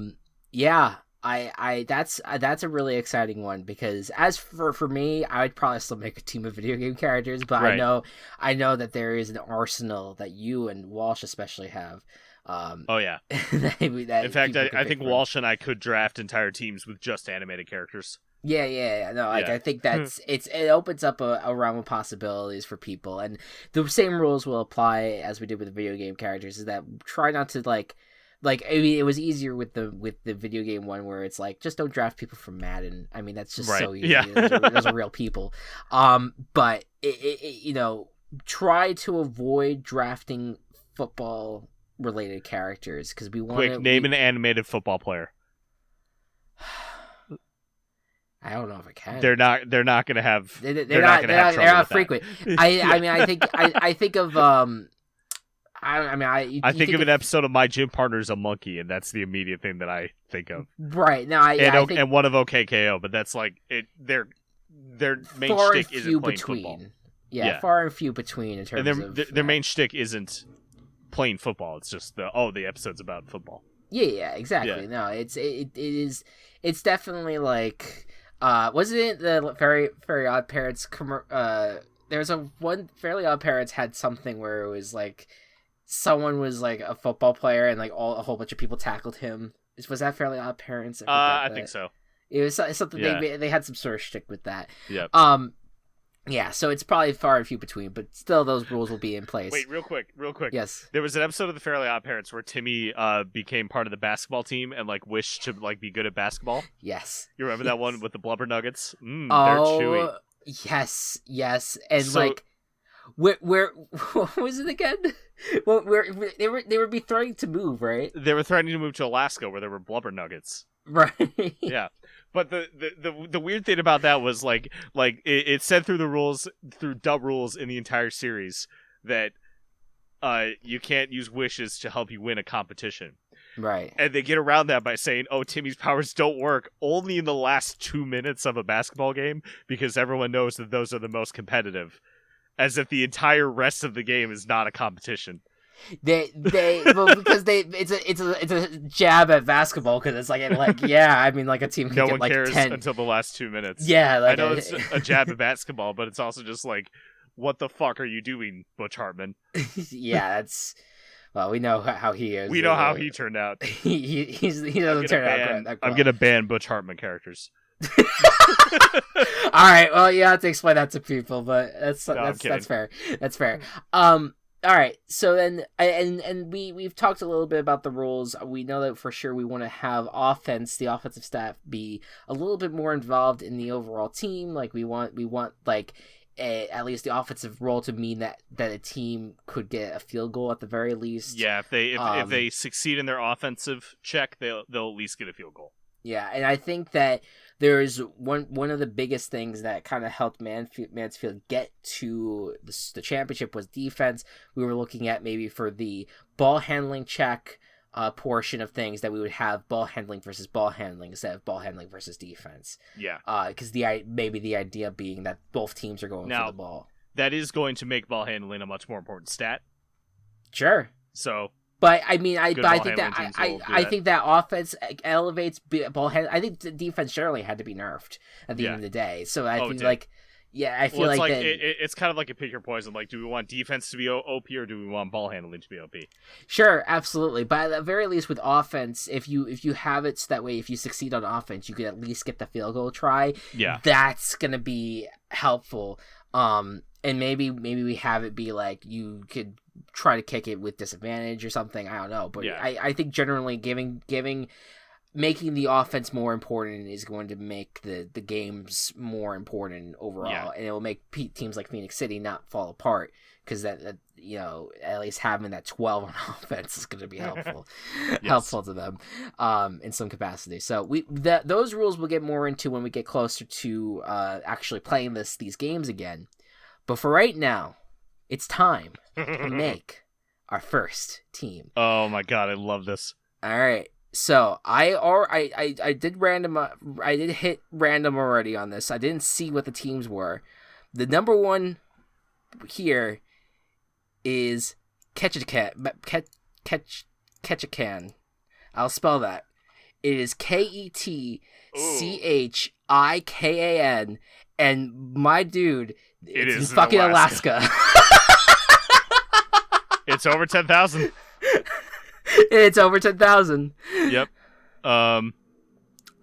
Yeah. That's a really exciting one, because as for me, I would probably still make a team of video game characters, but right. I know that there is an arsenal that you and Walsh especially have. Oh yeah. that in fact, I think Walsh and I could draft entire teams with just animated characters. Yeah. No, I think that's it opens up a realm of possibilities for people, and the same rules will apply as we did with the video game characters. Is that try not to like I mean, it was easier with the video game one where it's like, just don't draft people from Madden. I mean, that's just right. So easy. Yeah. Those are real people. But it try to avoid drafting football related characters, because we want to name an animated football player. I don't know if I can. They're not going to have. They're not frequent. I mean, I think of. I think of an episode of My Gym Partner is a Monkey, and that's the immediate thing that I think of. Right now, and one of OKKO, but that's like it. Their main shtick isn't playing football. Yeah, far and few between in terms of their main shtick isn't playing football. It's just the episode's about football. Yeah, exactly. Yeah. No, it's definitely like wasn't it the Fairly Odd Parents? There's one Fairly Odd Parents had something where it was like, someone was like a football player and like a whole bunch of people tackled him. Was that Fairly Odd Parents? I think so. It was something. Yeah. They had some sort of shtick with that. Yep. Yeah. So it's probably far and few between, but still those rules will be in place. Wait, real quick. Yes. There was an episode of the Fairly Odd Parents where Timmy became part of the basketball team and like wished to like be good at basketball. Yes. You remember that one with the blubber nuggets? They're chewy. Yes, and so, like. Where what was it again? Well, they were be threatening to move, right? They were threatening to move to Alaska, where there were blubber nuggets. Right. Yeah, but the weird thing about that was like it said through dub rules in the entire series that you can't use wishes to help you win a competition. Right. And they get around that by saying, "Oh, Timmy's powers don't work only in the last 2 minutes of a basketball game, because everyone knows that those are the most competitive." As if the entire rest of the game is not a competition. Because it's a jab at basketball, because it's like I mean, like a team can no get one like cares 10 until the last 2 minutes. Yeah, like I know it's a jab at basketball, but it's also just like, what the fuck are you doing, Butch Hartman? Yeah, that's. Well, we know how he is. We know how he turned out. He doesn't turn out great. I'm gonna ban Butch Hartman characters. All right, well, you have to explain that to people, but that's fair. That's fair. All right, so then and we've talked a little bit about the rules. We know that for sure we want to have the offensive staff be a little bit more involved in the overall team. Like we want like at least the offensive role to mean that a team could get a field goal at the very least. Yeah, if they succeed in their offensive check, they'll at least get a field goal. Yeah, and I think that there's one of the biggest things that kind of helped Mansfield get to the championship was defense. We were looking at maybe for the ball handling check portion of things that we would have ball handling versus ball handling instead of ball handling versus defense. Yeah. Because maybe the idea being that both teams are going for the ball. That is going to make ball handling a much more important stat. Sure. So. But I mean, I think that offense elevates ball handling. I think the defense generally had to be nerfed at the end of the day. So I think I feel like it's kind of like a pick your poison. Like, do we want defense to be OP or do we want ball handling to be OP? Sure, absolutely. But at the very least, with offense, if you have it so that way, if you succeed on offense, you could at least get the field goal try. Yeah, that's gonna be helpful. And maybe we have it be like you could try to kick it with disadvantage or something. I don't know, but I think generally making the offense more important is going to make the games more important overall, and it will make teams like Phoenix City not fall apart because that at least having that 12 on offense is going to be helpful, helpful to them in some capacity. So those rules we'll get more into when we get closer to actually playing these games again. But for right now, it's time to make our first team. Oh my god, I love this. All right. So I did random. I did hit random already on this. I didn't see what the teams were. The number one here is Ketchikan. I'll spell that. It is Ketchikan, and my dude, it's in fucking Alaska. It's over 10,000. It's over 10,000. Yep. Oh,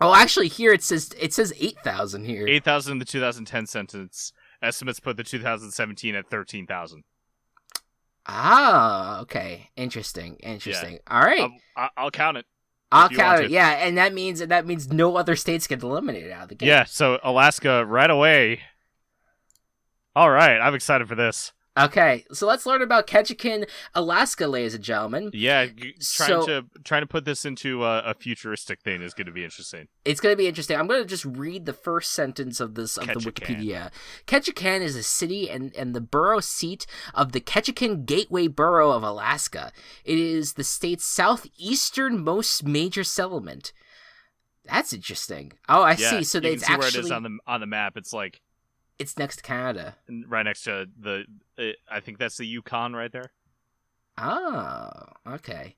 actually, here it says 8,000 here. 8,000 in the 2010 census. Estimates put the 2017 at 13,000. Ah, okay. Interesting. Yeah. All right. I'll count it. I'll count it. Yeah, and that means no other states get eliminated out of the game. Yeah. So Alaska right away. All right, I'm excited for this. Okay, so let's learn about Ketchikan, Alaska, ladies and gentlemen. Yeah, trying to put this into a futuristic thing is going to be interesting. It's going to be interesting. I'm going to just read the first sentence of the Wikipedia. Ketchikan is a city and the borough seat of the Ketchikan Gateway Borough of Alaska. It is the state's southeasternmost major settlement. That's interesting. Oh, I see. So you can see where it is on the map. It's like. It's next to Canada. Right next to I think that's the Yukon right there. Oh, okay.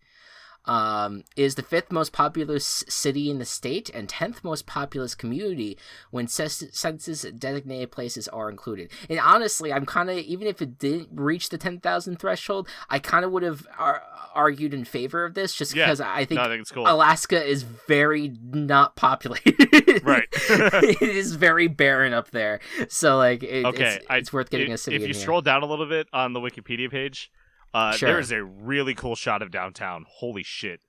Is the 5th most populous city in the state and 10th most populous community when census designated places are included. And honestly, I'm kind of, even if it didn't reach the 10,000 threshold, I kind of would have argued in favor of this just because I think it's cool. Alaska is very not populated. Right. It is very barren up there. So like, it's worth getting a city If you scroll down a little bit on the Wikipedia page, sure. There is a really cool shot of downtown. Holy shit.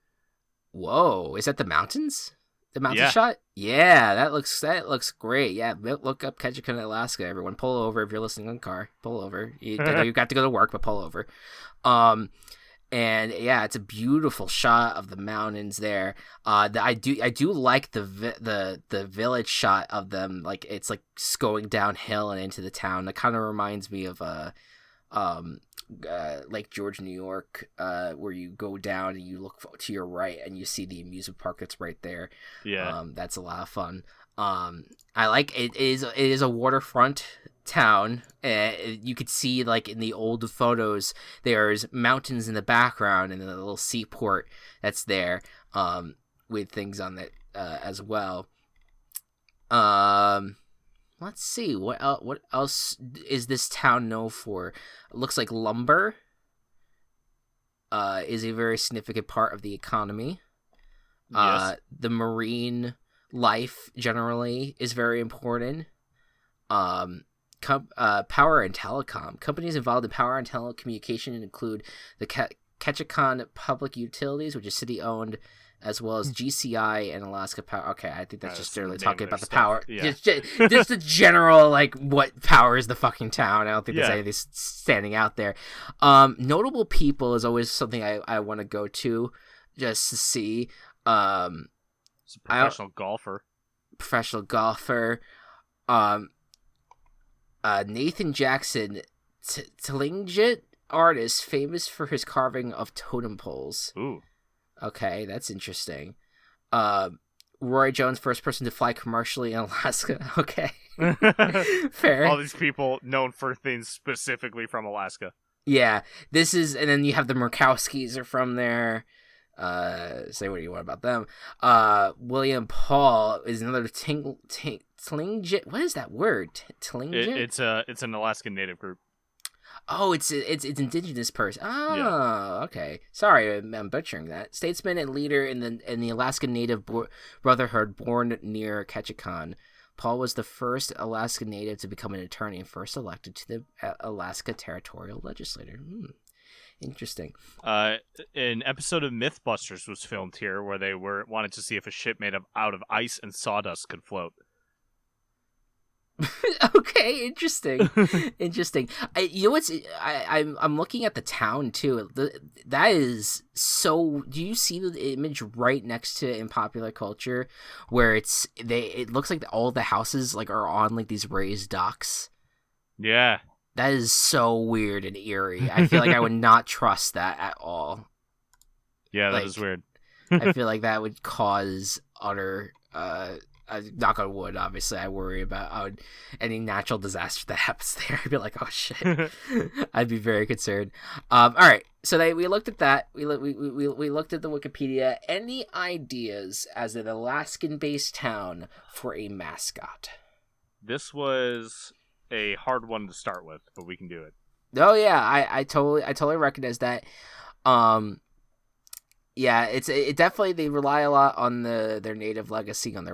Whoa, is that the mountains? The mountain shot? Yeah, that looks great. Yeah, look up Ketchikan, Alaska, everyone. Pull over if you're listening in the car. Pull over. I know you got to go to work, but pull over. And yeah, it's a beautiful shot of the mountains there. I do like the village shot of them. Like it's like going downhill and into the town. That kind of reminds me of Lake George, New York, where you go down and you look to your right and you see the amusement park that's right there. Yeah, that's a lot of fun. I like it. It is a waterfront town. You could see like in the old photos, there's mountains in the background and a little seaport that's there, with things on it as well. Let's see, what else is this town known for? It looks like lumber is a very significant part of the economy. Yes. The marine life generally is very important. Power and telecom. Companies involved in power and telecommunication include the Ketchikan Public Utilities, which is city-owned as well as GCI and Alaska Power. Okay, I think that's just generally talking about the stuff. power. Yeah. Just the general, like, what powers the fucking town. I don't think there's anything standing out there. Notable people is always something I want to go to just to see. It's a professional golfer. Nathan Jackson, Tlingit artist, famous for his carving of totem poles. Ooh. Okay, that's interesting. Roy Jones, first person to fly commercially in Alaska. Okay. Fair. All these people known for things specifically from Alaska. Yeah, this is, and then you have the Murkowskis are from there. Say what you want about them. William Paul is another Tlingit. What is that word? Tlingit? It's an Alaskan native group. Oh, it's indigenous person. Oh, yeah. Okay. Sorry, I'm butchering that. Statesman and leader in the Alaskan Native Brotherhood, born near Ketchikan. Paul was the first Alaskan Native to become an attorney and first elected to the Alaska Territorial Legislature. Interesting. An episode of Mythbusters was filmed here, where they wanted to see if a ship made out of ice and sawdust could float. Okay, interesting. You know what's? I'm looking at the town too. That is so. Do you see the image right next to in popular culture, where it looks like all the houses like are on like these raised docks. Yeah, that is so weird and eerie. I feel like I would not trust that at all. Yeah, that is weird. I feel like that would cause utter. Knock on wood, obviously, I worry about any natural disaster that happens there. I'd be like, oh shit. I'd be very concerned. All right, so we looked at that. We looked at the Wikipedia. Any ideas as an Alaskan-based town for a mascot? This was a hard one to start with, but we can do it. Oh yeah, I totally recognize that. Yeah, it definitely, they rely a lot on their native legacy on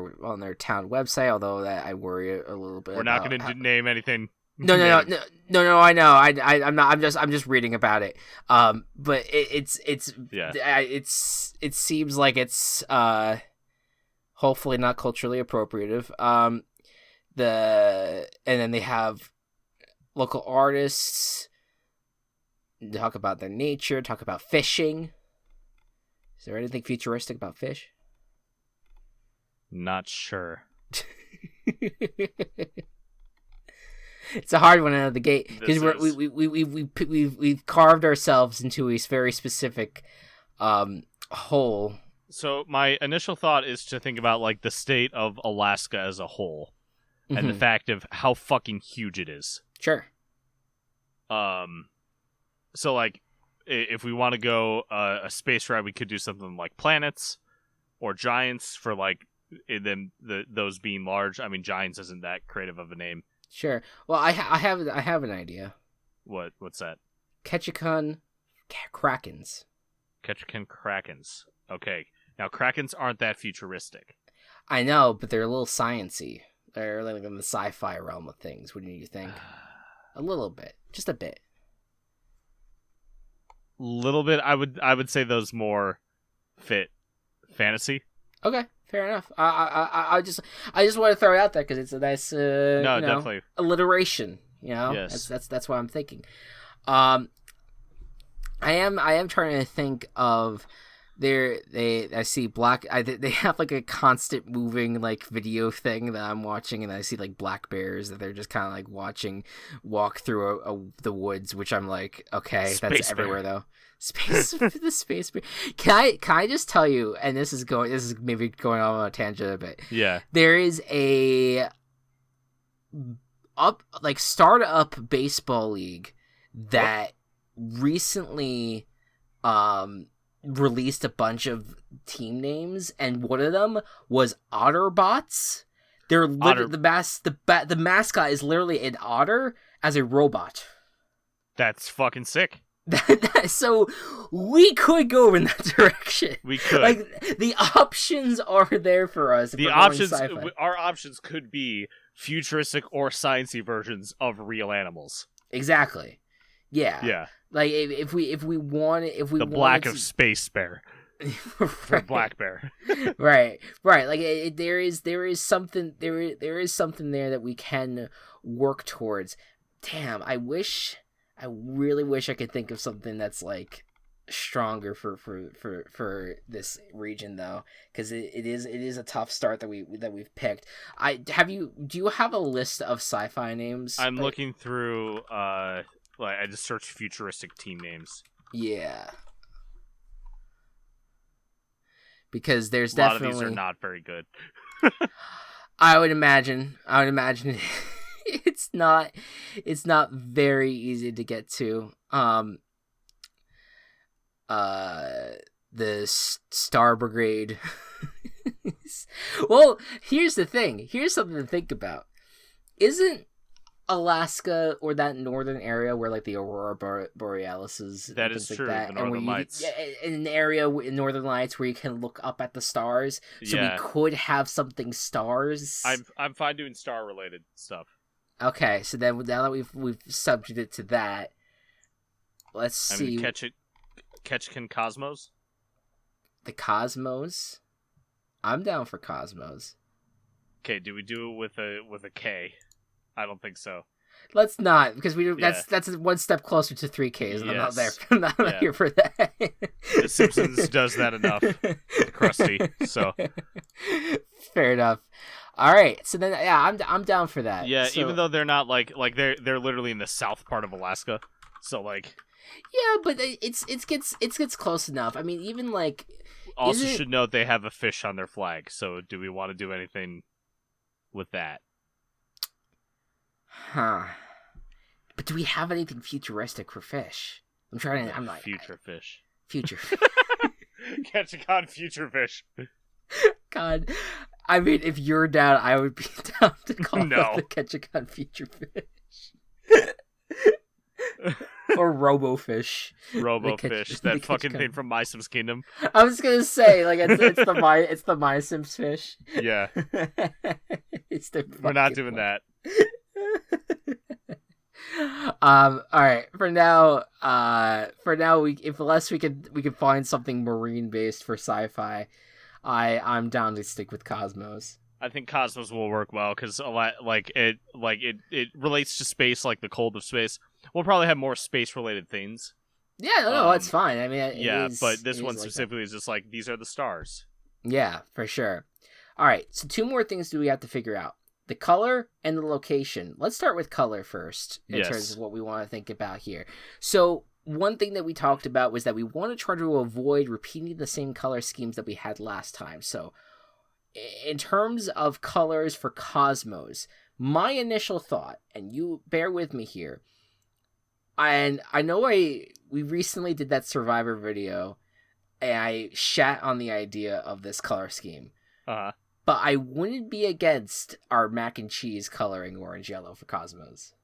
their town website. Although that I worry a little bit. We're not going to name anything. No. I know. I'm not. I'm just reading about it. But it seems like it's hopefully not culturally appropriative. And then they have local artists talk about their nature, talk about fishing. Is there anything futuristic about fish? Not sure. It's a hard one out of the gate because we've carved ourselves into a very specific hole. So my initial thought is to think about like the state of Alaska as a whole, and the fact of how fucking huge it is. Sure. So like, if we want to go a space ride, we could do something like planets or giants for like those being large. I mean, giants isn't that creative of a name. Sure. Well, I have an idea. What's that? Ketchikan Krakens. Ketchikan Krakens. Okay. Now Krakens aren't that futuristic. I know, but they're a little sciencey. They're like in the sci-fi realm of things. What do you think? A little bit, just a bit. Little bit. I would say those more fit fantasy. Okay, fair enough. I just want to throw it out there because it's a nice definitely alliteration. You know, yes. That's what I'm thinking. I am trying to think of I see they have like a constant moving like video thing that I'm watching, and I see like black bears that they're just kind of like watching walk through the woods, which I'm like, okay, space that's bear. everywhere though. The space bear. Can I just tell you, and this is maybe going on a tangent a bit. Yeah. There is a startup baseball league that recently released a bunch of team names, and one of them was Otterbots. They're the mascot is literally an otter as a robot. That's fucking sick. So we could go in that direction. We could. Like, the options are there for us. Our options could be futuristic or sciencey versions of real animals. Exactly. Yeah. Yeah. Like if we want the black of space bear. for black bear. right. Like there is something there that we can work towards. Damn, I really wish I could think of something that's like stronger for this region though, because it is a tough start that we've picked. Do you have a list of sci-fi names? I'm looking through like I just searched futuristic team names. Yeah, because there's definitely a lot of these are not very good. I would imagine it's not very easy to get to. The Star Brigade. Well, here's the thing. Here's something to think about. Isn't Alaska or that northern area where like the Aurora Borealis is? That is true. Like that, the Northern Lights. In an area in Northern Lights where you can look up at the stars. So we could have something stars. I'm fine doing star related stuff. Okay, so then now that we've subjected it to that, let's see. Ketchikan Cosmos? The Cosmos? I'm down for Cosmos. Okay, do we do it with a K? I don't think so. Let's not, because that's one step closer to 3Ks, and I'm not there. I'm not here for that. The Simpsons does that enough, Krusty. So fair enough. All right, so then I'm down for that. Yeah, so, even though they're not like they're literally in the south part of Alaska, so like. Yeah, but it gets close enough. I mean, even like. Also, should note they have a fish on their flag. So, do we want to do anything with that? Huh. But do we have anything futuristic for fish? I'm not. Future fish. Future. Ketchikan future fish. God, I mean, if you're down, I would be down to call it the Ketchikan future fish. Or Robofish. Robofish, that fucking thing from My Sims Kingdom. I was gonna say, like, it's the My Sims fish. Yeah. We're not doing that. All right. For now, unless we could find something marine based for sci-fi, I'm down to stick with Cosmos. I think Cosmos will work well because it relates to space, like the cold of space. We'll probably have more space related things. Yeah, no, that's fine. I mean, but this one specifically is just like these are the stars. Yeah, for sure. All right, so 2 more things do we have to figure out: the color and the location. Let's start with color first in terms of what we want to think about here. So one thing that we talked about was that we want to try to avoid repeating the same color schemes that we had last time. So in terms of colors for Cosmos, my initial thought, and you bear with me here, and I know we recently did that Survivor video, and I shat on the idea of this color scheme. Uh-huh. But I wouldn't be against our mac and cheese coloring orange yellow for Cosmos.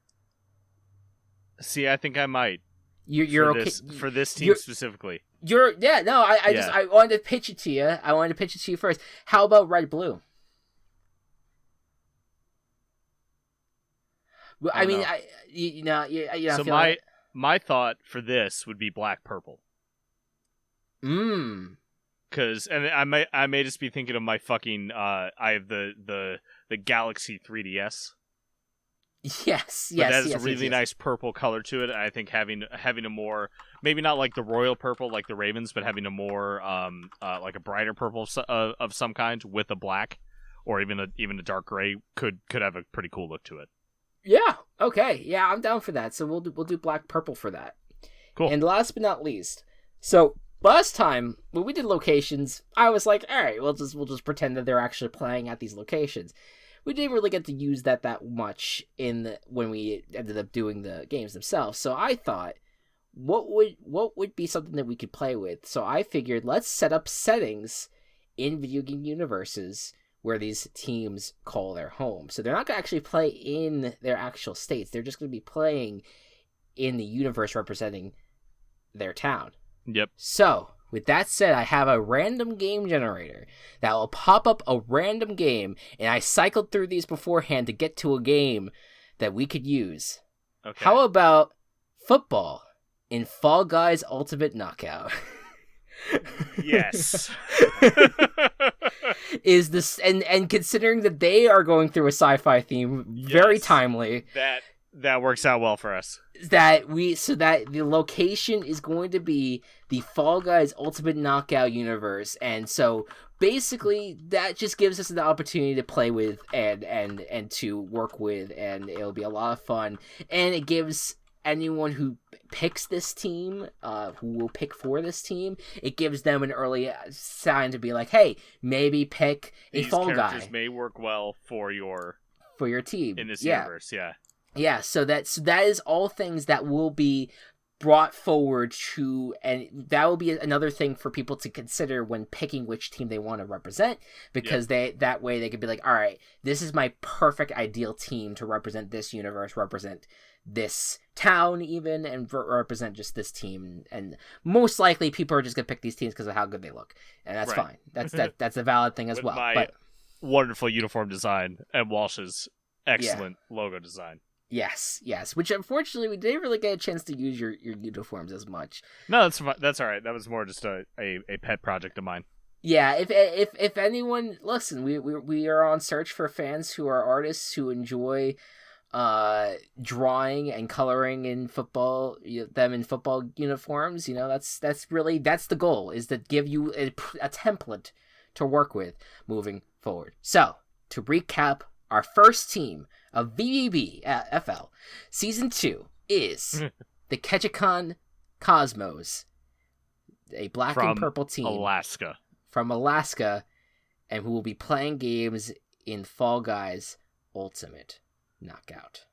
See, I think I might. You're for okay for this team specifically. I wanted to pitch it to you. I wanted to pitch it to you first. How about red blue? I mean, so my thought for this would be black purple. Because I may just be thinking of my fucking I have the Galaxy 3DS. Yes, but that has a really nice purple color to it. I think having a more, maybe not like the royal purple like the Ravens, but having a more like a brighter purple of some kind with a black, or even a dark gray could have a pretty cool look to it. Yeah. Okay. Yeah, I'm down for that. So we'll do black purple for that. Cool. And last but not least, so last time when we did locations, I was like, all right, we'll just pretend that they're actually playing at these locations. We didn't really get to use that much when we ended up doing the games themselves. So I thought, what would be something that we could play with? So I figured, let's set up settings in video game universes where these teams call their home. So they're not going to actually play in their actual states. They're just going to be playing in the universe representing their town. Yep. So with that said, I have a random game generator that will pop up a random game, and I cycled through these beforehand to get to a game that we could use. Okay. How about football in Fall Guys Ultimate Knockout? Yes. Is this and considering that they are going through a sci-fi theme, very timely. That works out well for us. That the location is going to be the Fall Guys Ultimate Knockout universe, and so basically that just gives us an opportunity to play with and to work with, and it'll be a lot of fun, and it gives anyone who picks this team, who will pick for this team, it gives them an early sign to be like, hey, maybe pick a Fall Guy. These characters may work well for your team in this universe. Yeah, so that is all things that will be brought forward to, and that will be another thing for people to consider when picking which team they want to represent, because that way they could be like, all right, this is my perfect ideal team to represent this universe, represent this town even, and represent just this team. And most likely people are just gonna pick these teams because of how good they look, and that's fine. That's a valid thing as well. But wonderful uniform design and Walsh's excellent logo design. Yes. Which unfortunately we didn't really get a chance to use your uniforms as much. No, that's all right. That was more just a pet project of mine. Yeah, if anyone, listen, we are on search for fans who are artists who enjoy drawing and coloring in football, them in football uniforms. That's the goal, is to give you a template to work with moving forward. So to recap, our first team of VBBFL Season 2 is the Ketchikan Cosmos, a black and purple team from Alaska, and who will be playing games in Fall Guys Ultimate Knockout.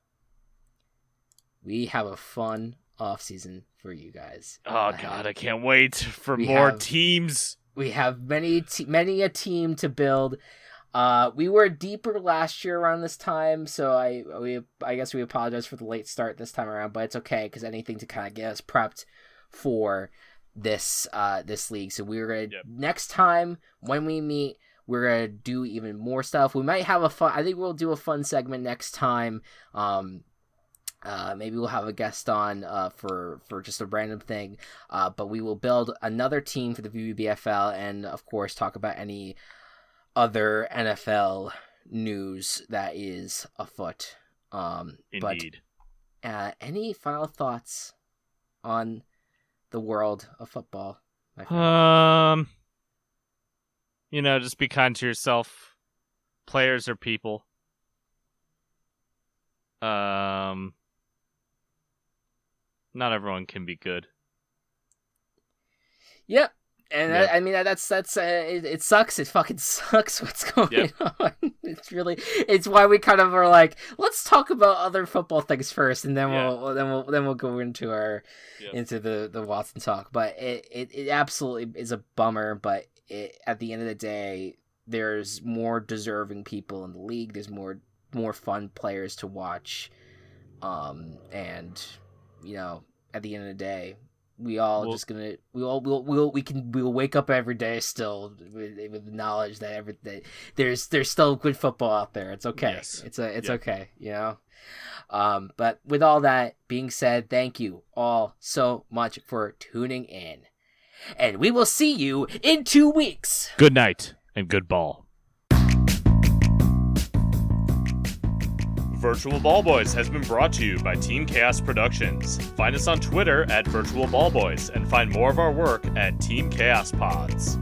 We have a fun off-season for you guys. Oh, God, I can't wait for more teams. We have many a team to build. We were deeper last year around this time, so I guess we apologize for the late start this time around, but it's okay, because anything to kind of get us prepped for this league. So we're gonna next time when we meet, we're gonna do even more stuff. We might have I think we'll do a fun segment next time. Maybe we'll have a guest on for just a random thing, but we will build another team for the VBBFL, and of course talk about any other NFL news that is afoot. Indeed. But any final thoughts on the world of football, my friend? Just be kind to yourself. Players are people. Not everyone can be good. Yep. And that's it sucks. It fucking sucks what's going on. It's why we kind of are like, let's talk about other football things first, and then we'll go into into the Watson talk. But it absolutely is a bummer. But at the end of the day, there's more deserving people in the league. There's more fun players to watch. And at the end of the day, we'll wake up every day still with the knowledge that there's still good football out there. It's okay. Yes. It's okay, But with all that being said, thank you all so much for tuning in, and we will see you in 2 weeks. Good night and good ball. Virtual Ball Boys has been brought to you by Team Chaos Productions. Find us on Twitter at Virtual Ball Boys, and find more of our work at Team Chaos Pods.